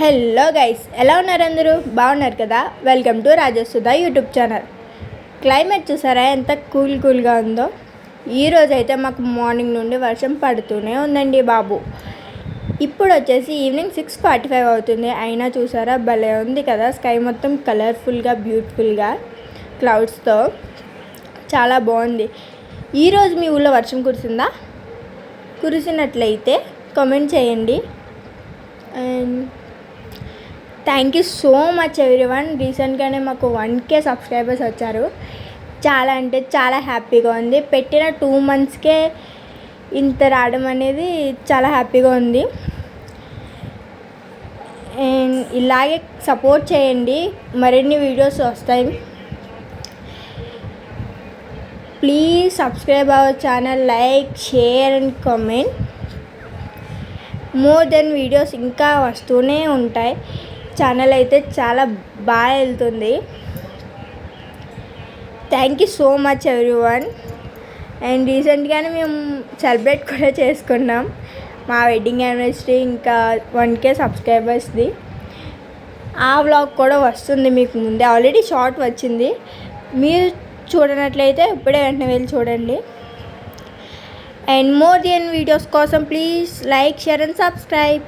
Hello guys, ఎలా ఉన్నారు? అందరూ బాగున్నారు కదా? Welcome to Rajasudha YouTube channel. Climate చూసారా ఎంత కూల్గా ఉందో. ఈరోజు అయితే మాకు మార్నింగ్ నుండి వర్షం పడుతూనే ఉందండి బాబు. ఇప్పుడు వచ్చేసి ఈవినింగ్ 6:45 అవుతుంది. అయినా చూసారా భలే ఉంది కదా, స్కై మొత్తం కలర్ఫుల్గా బ్యూటిఫుల్గా క్లౌడ్స్తో చాలా బాగుంది. ఈరోజు మీ ఊళ్ళో వర్షం కురిసిందా? కురిసినట్లయితే కామెంట్ చేయండి. And thank you so much everyone. రీసెంట్గానే మాకు 1K సబ్స్క్రైబర్స్ వచ్చారు. చాలా అంటే చాలా హ్యాపీగా ఉంది. పెట్టిన 2 monthsకే ఇంత రావడం అనేది చాలా హ్యాపీగా ఉంది. అండ్ ఇలాగే సపోర్ట్ చేయండి, మరిన్ని వీడియోస్ వస్తాయి. Please subscribe our channel, like, share and comment. More than videos ఇంకా వస్తూనే ఉంటాయి. ఛానల్ అయితే చాలా బాగా వెళ్తుంది. Thank you so much everyone. And రీసెంట్గానే మేము సెలబ్రేట్ కూడా చేసుకున్నాం మా వెడ్డింగ్ యానివర్సరీ, ఇంకా 1K సబ్స్క్రైబర్స్ది. ఆ వ్లాగ్ కూడా వస్తుంది మీకు ముందే, ఆల్రెడీ షార్ట్ వచ్చింది. మీరు చూడనట్లయితే ఇప్పుడే వెంటనే వెళ్ళి చూడండి. అండ్ మోర్ దెన్ వీడియోస్ కోసం please like, share and subscribe.